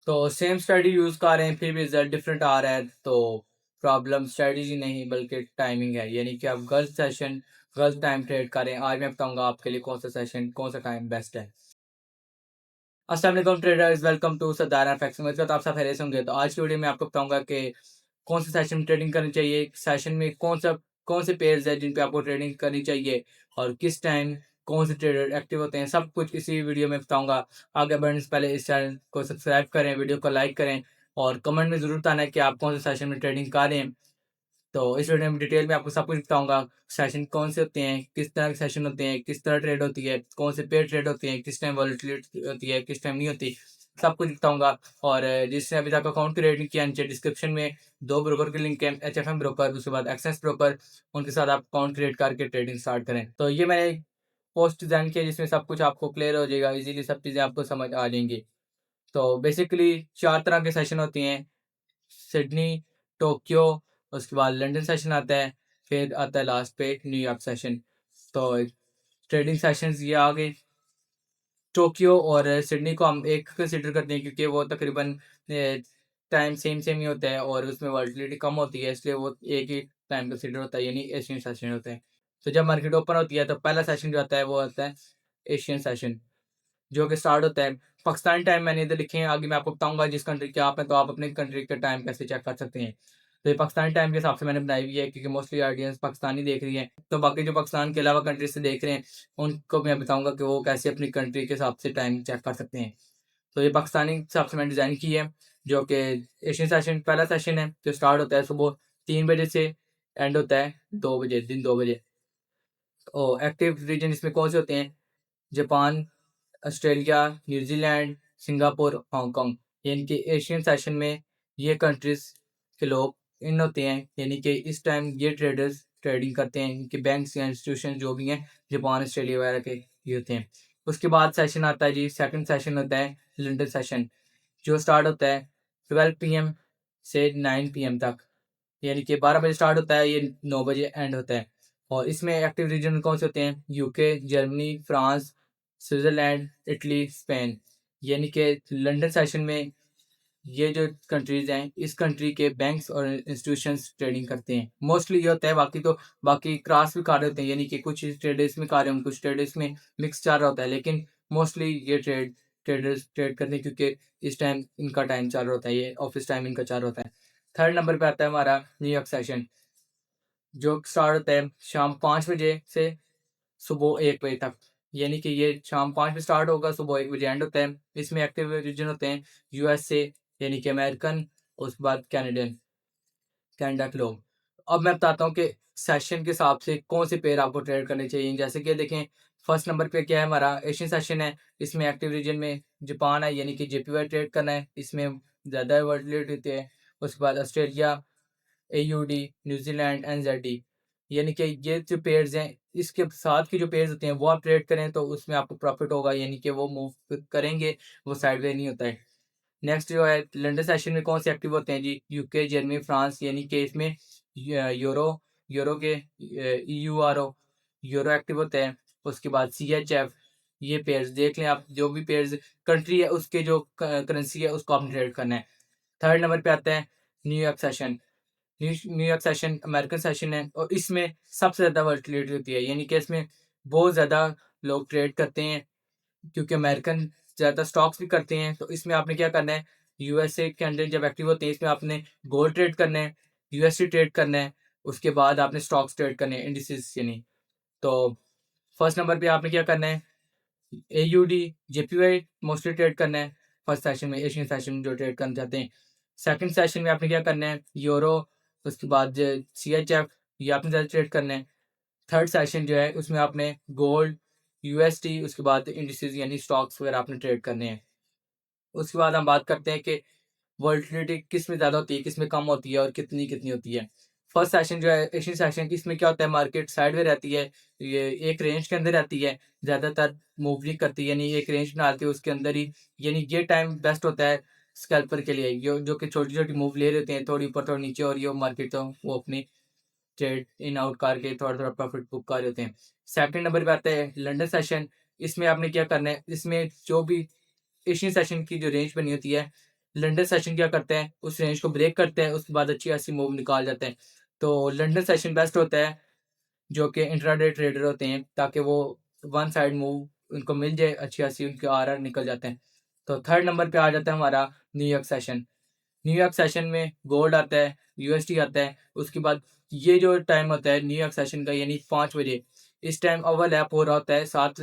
तो same strategy use कर रहे हैं, फिर भी रिज़ल्ट डिफरेंट आ रहा है, तो प्रॉब्लम स्ट्रेटजी नहीं बल्कि टाइमिंग है। यानी कि आप गलत सेशन, गलत टाइम ट्रेड कर रहे हैं। आज मैं बताऊँगा आपके लिए कौन सा सेशन, कौन सा टाइम बेस्ट है। अस्सलाम वालेकुम traders, welcome to Sardar FX. उम्मीद करता हूँ आप सब खैरियत से होंगे। तो आज की वीडियो में आपको बताऊँगा कि कौन से सेशन में ट्रेडिंग करनी चाहिए, सेशन में कौन से पेयर्स है जिन पे आपको ट्रेडिंग करनी चाहिए और किस टाइम कौन से ट्रेडर एक्टिव होते हैं, सब कुछ इसी वीडियो में बताऊँगा। आगे बढ़ने से पहले इस चैनल को सब्सक्राइब करें, वीडियो को लाइक करें और कमेंट में ज़रूर बताना है कि आप कौन से सेशन में ट्रेडिंग कर रहे हैं। तो इस वीडियो में डिटेल में आपको सब कुछ बताऊँगा। सेशन कौन से होते हैं, किस तरह के सेशन होते हैं, किस तरह ट्रेड होती है, कौन से पेयर ट्रेड होती हैं, किस टाइम वॉलेटिलिटी होती है, किस टाइम नहीं होती, सब कुछ बताऊँगा। और जिसने अभी तक अकाउंट क्रिएट नहीं किया, नीचे डिस्क्रिप्शन में 2 ब्रोकर के लिंक है, एचएफएम ब्रोकर, उसके बाद एक्सेस ब्रोकर। उनके साथ आप अकाउंट क्रिएट करके ट्रेडिंग स्टार्ट करें। तो ये मैंने एक पोस्ट डिज़ाइन किया जिसमें सब कुछ आपको क्लियर हो जाएगा, ईज़िली सब चीज़ें आपको समझ आ जाएँगी। तो बेसिकली 4 तरह के सेशन होते हैं। सिडनी, टोक्यो, उसके बाद लंदन सेशन आता है, फिर आता है लास्ट पे न्यूयॉर्क सेशन। तो ट्रेडिंग सेशंस ये आ गए। टोक्यो और सिडनी को हम एक कंसीडर करते हैं क्योंकि वो तकरीबन टाइम सेम सेम ही होता है और उसमें वॉलेटिलिटी कम होती है, इसलिए वो एक ही टाइम कंसीडर होता है, यानी एशियन सेशन होते हैं। तो जब मार्केट ओपन होती है तो पहला सेशन जो आता है वो आता है एशियन सेशन, जो कि स्टार्ट होता है पाकिस्तानी टाइम। मैंने इधर लिखे हैं, आगे मैं आपको बताऊंगा जिस कंट्री के आप हैं तो आप अपने कंट्री का टाइम कैसे चेक कर सकते हैं। तो ये पाकिस्तानी टाइम के हिसाब से मैंने बनाई हुई है क्योंकि मोस्टली ऑडियंस पाकिस्तानी देख रही है। तो बाकी जो पाकिस्तान के अलावा कंट्री से देख रहे हैं उनको मैं बताऊंगा कि वो कैसे अपनी कंट्री के हिसाब से टाइम चेक कर सकते हैं। तो ये पाकिस्तानी हिसाब से मैंने डिज़ाइन की है, जो कि एशियन सेशन पहला सेशन है जो स्टार्ट होता है सुबह 3 बजे से, एंड होता है 2 बजे, दिन 2 बजे। और एक्टिव रीजन इसमें कौन से होते हैं? Japan, Australia, New Zealand, Singapore, Hong Kong. यानी कि एशियन सेशन में ये कंट्रीज़ के लोग इन होते हैं, यानी कि इस टाइम ये ट्रेडर्स ट्रेडिंग करते हैं। इनके बैंक्स या इंस्टीट्यूशन जो भी हैं, जापान, ऑस्ट्रेलिया वगैरह के ये होते हैं। उसके बाद सेशन आता है जी, सेकंड सेशन होता है लंदन सेशन, जो स्टार्ट होता है 12 पीएम से 9 पीएम तक। यानी कि 12 बजे स्टार्ट होता है, ये 9 बजे एंड होता है। और इसमें एक्टिव रीजन कौन से होते हैं? UK, Germany, France, Switzerland, Italy, Spain. यानी कि लंदन सेशन में ये जो कंट्रीज़ हैं, इस कंट्री के बैंक्स और इंस्टीट्यूशंस ट्रेडिंग करते हैं। मोस्टली ये होता है, बाकी तो बाकी क्रॉस भी कर रहे होते हैं, यानी कि कुछ ट्रेडर्स में कर रहे हैं, कुछ ट्रेडर्स में मिक्स चल रहा होता है, लेकिन मोस्टली ये ट्रेडर्स ट्रेड करते हैं क्योंकि इस टाइम इनका टाइम चल रहा होता है, ये ऑफिस टाइम इनका चल रहा होता है। थर्ड नंबर पे आता है हमारा न्यूयॉर्क सेशन, जो स्टार्ट होता है शाम 5 बजे से सुबह 1 बजे तक। यानी कि ये शाम 5 बजे स्टार्ट होगा, सुबह 1 बजे एंड होता है। इसमें एक्टिव रीजन होते हैं यूएसए, यानी कि अमेरिकन, उसके बाद कैनेडियन, कनाडा के लोग। अब मैं बताता हूँ कि सेशन के हिसाब से कौन से पेयर आपको ट्रेड करने चाहिए। जैसे कि देखें, फर्स्ट नंबर पे क्या है, हमारा एशियन सेशन है। इसमें एक्टिव रीजन में जापान है, यानी कि जेपीवाई ट्रेड करना है, इसमें ज़्यादा वॉलेटिलिटी होती है। उसके बाद ऑस्ट्रेलिया, एयूडी, न्यूजीलैंड, एनजेडी। यानी कि ये जो पेयर्स हैं, इसके साथ के जो पेयर्स होते हैं वो आप ट्रेड करें तो उसमें आपको प्रॉफिट होगा, यानी कि वो मूव करेंगे, वो साइडवे नहीं होता है। नेक्स्ट जो है लंदन सेशन में कौन से एक्टिव होते हैं जी? UK, Germany, France. यानी कि इसमें यूरो, यूरो के ईयूआरओ, यूरो एक्टिव होते हैं। उसके बाद सीएचएफ। ये पेयर्स देख लें आप, जो भी पेयर्स कंट्री है उसके जो करेंसी है उसको आपने ट्रेड करना है। थर्ड नंबर पे आता है New York session. New York session American session है और इसमें सबसे ज़्यादा वॉलेटिलिटी होती है, यानी कि इसमें बहुत ज़्यादा लोग ट्रेड करते हैं क्योंकि अमेरिकन ज़्यादा स्टॉक्स भी करते हैं। तो इसमें आपने क्या करना है, यूएसए कैंडिडेट जब एक्टिव होते हैं इसमें आपने गोल्ड ट्रेड करना है, यूएसडी ट्रेड करना है, उसके बाद आपने स्टॉक्स ट्रेड करने हैं, इंडिसेस यानी। तो फर्स्ट नंबर पे आपने क्या करना है, एयूडी, जेपीवाई मोस्टली ट्रेड करना है फर्स्ट सेशन में, एशियन सेशन में जो ट्रेड करना चाहते हैं। सेकंड सेशन में आपने क्या करना है, यूरो, उसके बाद सीएचएफ, ये आपने ज़्यादा ट्रेड करना है। थर्ड सेशन जो है उसमें आपने गोल्ड, यूएसडी, उसके बाद इंडिसेस यानी स्टॉक्स वगैरह आपने ट्रेड करने हैं। उसके बाद हम बात करते हैं कि वॉलेटिलिटी किस में ज़्यादा होती है, किस में कम होती है और कितनी कितनी होती है। फर्स्ट सेशन जो है एशियन सेशन, इसमें क्या होता है, मार्केट साइड में रहती है, ये एक रेंज के अंदर रहती है, ज़्यादातर मूव नहीं करती, यानी एक रेंज बनाती है उसके अंदर ही। यानी ये टाइम बेस्ट होता है स्कैल्पर के लिए, जो कि छोटी छोटी मूव ले रहे होते हैं, थोड़ी ऊपर थोड़ी नीचे, और ये मार्केट तो वो अपनी ट्रेड इन आउट करके थोड़ा थोड़ा प्रॉफिट बुक कर रहे होते हैं। सेकंड नंबर पे आता है लंदन सेशन। इसमें आपने क्या करना है, इसमें जो भी एशियन सेशन की जो रेंज बनी होती है लंदन सेशन क्या करते हैं, उस रेंज को ब्रेक करते हैं, उसके बाद अच्छी खासी मूव निकाल जाते हैं। तो लंदन सेशन बेस्ट होता है जो कि इंट्राडे ट्रेडर होते हैं, ताकि वो वन साइड मूव उनको मिल जाए, अच्छी खासी उनके आरआर निकल जाते हैं। तो थर्ड नंबर पे आ जाता है हमारा न्यूयॉर्क सेशन। न्यूयॉर्क सेशन में गोल्ड आता है, यूएसडी आता है। उसके बाद ये जो टाइम होता है न्यूयॉर्क सेशन का, यानी 5 बजे, इस टाइम ओवरलैप हो रहा होता है साथ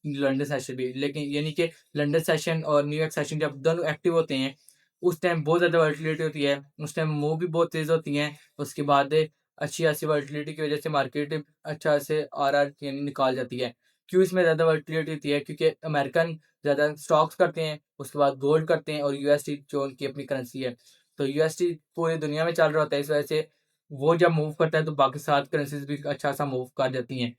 लंदन सेशन भी, लेकिन यानी कि लंदन सेशन और न्यूयॉर्क सेशन जब दोनों एक्टिव होते हैं, उस टाइम बहुत ज़्यादा वॉलेटिलिटी होती है, उस टाइम मूव भी बहुत तेज़ होती हैं। उसके बाद अच्छी खासी वॉलेटिलिटी की वजह से मार्केट अच्छा से आरआर यानी निकाल जाती है। क्यों इसमें ज़्यादा वॉलेटिलिटी होती है? क्योंकि अमेरिकन ज़्यादा स्टॉक्स करते हैं, उसके बाद गोल्ड करते हैं, और यूएसडी जो उनकी अपनी करेंसी है। तो यूएसडी पूरी दुनिया में चल रहा होता है, इस वजह से वो जब मूव करता है तो बाकी 7 करेंसीज़ भी अच्छा सा मूव कर जाती हैं।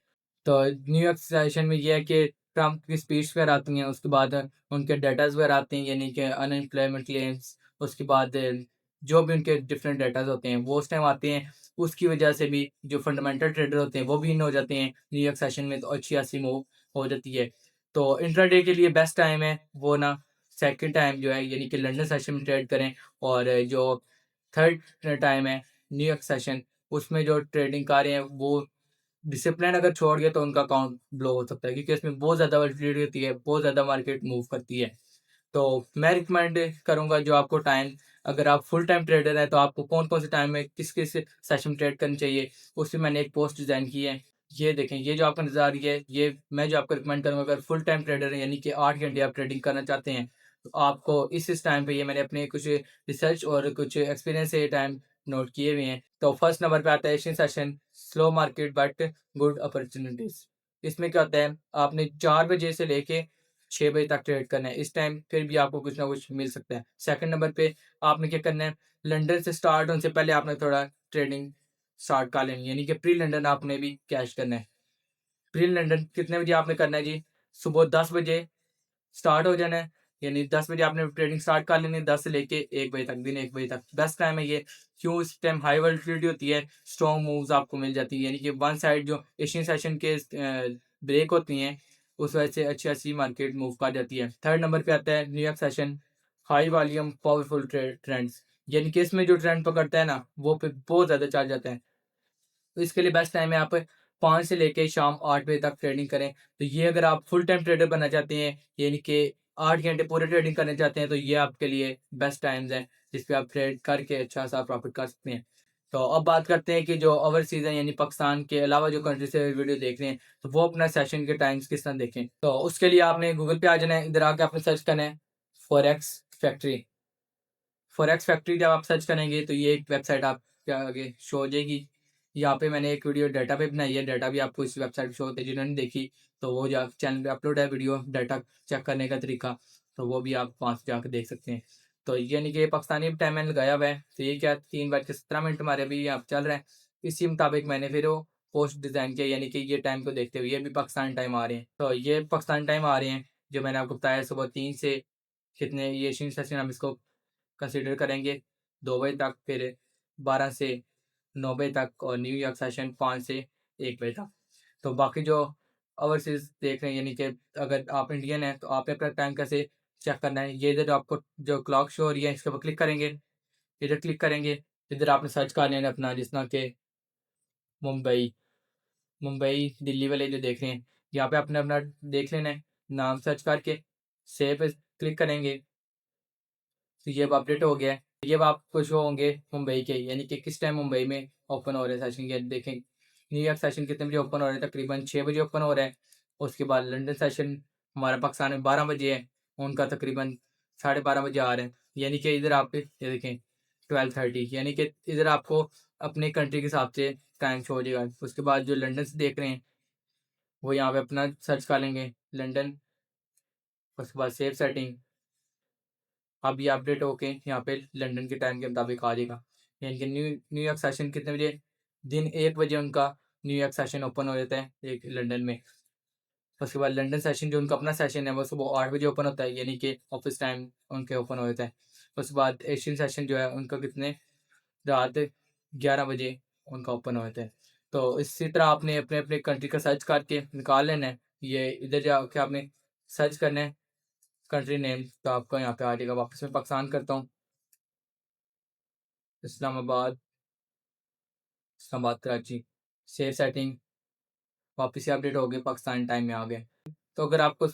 तो न्यूयॉर्क सेशन में ये है कि ट्रम्प की स्पीच वगैरह आती हैं, उसके बाद उनके डेटाज़ वगैरह आते हैं, यानी कि अनएम्प्लॉयमेंट क्लेम्स, उसके बाद जो भी उनके डिफरेंट डेटाज़ होते हैं वो उस टाइम आते हैं। उसकी वजह से भी जो फंडामेंटल ट्रेडर होते हैं वो भी इन हो जाते हैं न्यूयॉर्क सेशन में, तो अच्छी खासी मूव हो जाती है। तो इंट्राडे के लिए बेस्ट टाइम है वो ना, सेकंड टाइम जो है यानी कि लंदन सेशन में ट्रेड करें, और जो थर्ड टाइम है न्यूयॉर्क सेशन, उसमें जो ट्रेडिंग कर रहे हैं वो डिसिप्लिन अगर छोड़ गए तो उनका अकाउंट ब्लो हो सकता है, क्योंकि इसमें बहुत ज़्यादा वॉलेटिलिटी होती है, बहुत ज़्यादा मार्केट मूव करती है। तो मैं रिकमेंड करूँगा जो आपको टाइम, अगर आप फुल टाइम ट्रेडर हैं तो आपको कौन-कौन से टाइम में किस-किस सेशन में ट्रेड करनी चाहिए, उसकी मैंने एक पोस्ट डिज़ाइन की है। ये देखें, ये जो आपको नज़र आ रही है, ये मैं जो आपको रिकमेंड करूँगा, अगर फुल टाइम ट्रेडर हैं यानी कि 8 घंटे आप ट्रेडिंग करना चाहते हैं, तो आपको इस टाइम पे ये मैंने अपने कुछ रिसर्च और कुछ एक्सपीरियंस से ये टाइम नोट किए हुए हैं। तो फर्स्ट नंबर पे आता है Asian session, slow market but good opportunities. इसमें क्या होता है, आपने 4 बजे से लेके 6 बजे तक ट्रेड करना है। इस टाइम फिर भी आपको कुछ ना कुछ मिल सकता है। सेकंड नंबर पे आपने क्या करना है, लंदन से स्टार्ट होने से पहले आपने थोड़ा ट्रेडिंग स्टार्ट कर लेनी है, यानी कि प्री लंदन आपने भी कैश करना है। प्री लंदन कितने बजे आपने करना है जी? सुबह 10 बजे स्टार्ट हो जाना है, यानी 10 बजे आपने ट्रेडिंग स्टार्ट कर लेनी है, 10 से लेके 1 बजे तक, दिन 1 बजे तक। बेस्ट टाइम है ये। क्यों? इस टाइम हाई वोलेटिलिटी होती है, स्ट्रॉन्ग मूव्स आपको मिल जाती है, यानी कि वन साइड जो एशियन सेशन के ब्रेक होती हैं, उस वजह से अच्छी-खासी मार्केट मूव कर जाती है। थर्ड नंबर पे आता है New York session, high volume powerful trends, यानी कि इसमें जो ट्रेंड पकड़ता है ना, वो फिर बहुत ज़्यादा चल जाता है। तो इसके लिए बेस्ट टाइम है आप 5 से लेके शाम 8 बजे तक ट्रेडिंग करें। तो ये अगर आप फुल टाइम ट्रेडर बनना चाहते हैं, यानी कि 8 घंटे पूरे ट्रेडिंग करना चाहते हैं, तो ये आपके लिए बेस्ट टाइम्स हैं, जिस पे आप ट्रेड करके अच्छा-सा प्रॉफ़िट कर सकते हैं। तो अब बात करते हैं कि जो ओवरसीज़ हैं, यानी पाकिस्तान के अलावा जो कंट्री से वीडियो देख रहे हैं, तो वो अपना सेशन के टाइम्स किस तरह देखें। तो उसके लिए आपने गूगल पे आ जाना है, इधर आके आपने सर्च करना है फॉरेक्स फैक्ट्री। फॉरेक्स फैक्ट्री जब आप सर्च करेंगे तो ये एक वेबसाइट आपके आगे शो हो जाएगी। यहाँ पे मैंने एक वीडियो डाटा पे बनाई है, डाटा भी आपको इस वेबसाइट पे शो होता है, जिन्होंने देखी तो वो जा चैनल पे अपलोड है वीडियो डाटा चेक करने का तरीका, तो वो भी आप वहाँ से जाकर देख सकते हैं। तो यानी कि पाकिस्तानी टाइम मैंने लगाया हुआ है, तो ये क्या 3:17 हमारे अभी यहाँ पे चल रहा है। इसी मुताबिक मैंने फिर वो पोस्ट डिज़ाइन किया, यानी कि ये टाइम को देखते हुए ये भी पाकिस्तानी टाइम आ रहे हैं। तो ये पाकिस्तानी टाइम आ रहे हैं जो मैंने आपको बताया, सुबह 3 से कितने ये एशियन सेशन हम इसको कंसीडर करेंगे 2 बजे तक, फिर 12 से 9 बजे तक, और न्यूयॉर्क सेशन 5 से 1 बजे तक। तो बाकी जो ओवरसीज़ देख रहे हैं, यानी कि अगर आप इंडियन हैं तो आपने अपना टाइम कैसे चेक करना है, ये इधर आपको जो क्लॉक शो हो रही है इसके ऊपर क्लिक करेंगे, इधर क्लिक करेंगे, इधर आपने सर्च कर लेना अपना, जिस तरह के मुंबई मुंबई, दिल्ली वाले जो देख रहे हैं, यहाँ पे आपने अपना देख लेना है, नाम सर्च करके सेव पे क्लिक करेंगे, तो ये अब अपडेट हो गया है। ये अब आपको शो होंगे मुंबई के, यानी कि किस टाइम मुंबई में ओपन हो रहे हैं सेशन, ये देखें। न्यूयॉर्क सेशन कितने बजे ओपन हो रहे हैं, तकरीबन 6 बजे ओपन हो रहा है। उसके बाद लंदन सेशन हमारा पाकिस्तान में 12 बजे है, उनका तकरीबन 12:30 बजे आ रहे हैं। यानी कि इधर आप ये देखें 12:30, यानी कि इधर आपको अपने कंट्री के हिसाब से टाइम शो हो जाएगा। उसके बाद जो लंदन से देख रहे हैं वो यहाँ पे अपना सर्च कर लेंगे लंदन, उसके बाद सेव सेटिंग, अब ये अपडेट होके यहाँ पे लंदन के टाइम के मुताबिक आ जाएगा। यानी कि न्यूयॉर्क सेशन कितने बजे, दिन 1 बजे उनका न्यूयॉर्क सेशन ओपन हो जाता है एक लंदन में। उसके बाद लंदन सेशन जो उनका अपना सेशन है वो सुबह 8 बजे ओपन होता है, यानी कि ऑफिस टाइम उनके ओपन हो जाता है। उसके बाद एशियन सेशन जो है उनका कितने, रात 11 बजे उनका ओपन हो जाता है। तो इसी तरह आपने अपने अपने कंट्री का सर्च करके निकाल लेना है। ये इधर जाके आपने सर्च करना है कंट्री नेम तो आपको यहाँ पे आ जाएगा। वापस मैं पाकिस्तान करता हूँ, इस्लामाबाद, इस्लामाबाद कराची, सेव सेटिंग, वापस से अपडेट हो गए, पाकिस्तान टाइम में आ गए। तो अगर आपको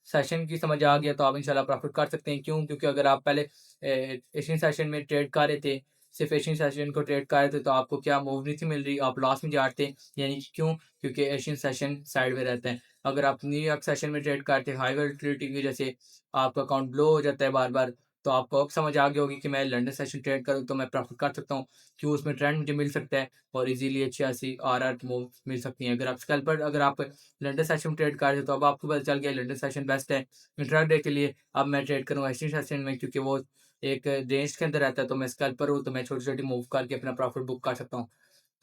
सेशन की समझ आ गया तो आप इंशाल्लाह प्रॉफिट कर सकते हैं। क्यों? क्योंकि अगर आप पहले एशियन सेशन में ट्रेड कर रहे थे, सिर्फ एशियन सेशन को ट्रेड कर रहे थे, तो आपको क्या मूव नहीं थी मिल रही, आप लॉस में जाते। यानी कि क्यों? क्योंकि एशियन सेशन साइड में रहता है। अगर आप न्यूयॉर्क सेशन में ट्रेड करते हाई वोलेटिलिटी की वजह से आपका अकाउंट ब्लो हो जाता है बार बार, तो आपको अब समझ आ गई होगी कि मैं लंदन सेशन ट्रेड करूँ तो मैं प्रॉफिट कर सकता हूँ। क्यों? उसमें ट्रेंड मुझे मिल सकता है और इजीली अच्छी खासी आर मूव मिल सकती हैं। अगर आप स्कैल्पर अगर आप लंडन सेशन ट्रेड कर रहे हो तो अब आपको पता चल गया लंडन सेशन बेस्ट है इंट्राडे के लिए। अब मैं ट्रेड करूँगा एशियन सेशन में, क्योंकि वो एक रेंज के अंदर रहता है। तो मैं स्कैल्पर हूँ तो मैं छोटी छोटी मूव करके अपना प्रॉफिट बुक कर सकता हूँ।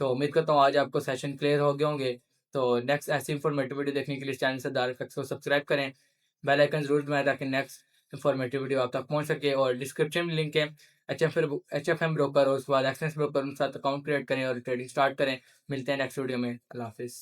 तो उम्मीद करता हूँ आज आपको सेशन क्लियर हो गए होंगे। तो नेक्स्ट ऐसी इंफॉर्मेटिव वीडियो देखने के लिए चैनल से दार को सब्सक्राइब करें, बेल आइकन जरूर दबाएं ताकि नेक्स्ट इंफॉर्मेटिव वीडियो आप तक पहुंच सके। और डिस्क्रिप्शन में लिंक है HFM ब्रोकर और उसके बाद एक्सचेंज ब्रोकर, उनके साथ अकाउंट क्रिएट करें और ट्रेडिंग स्टार्ट करें। मिलते हैं नेक्स्ट वीडियो में। अल्लाह हाफिज़।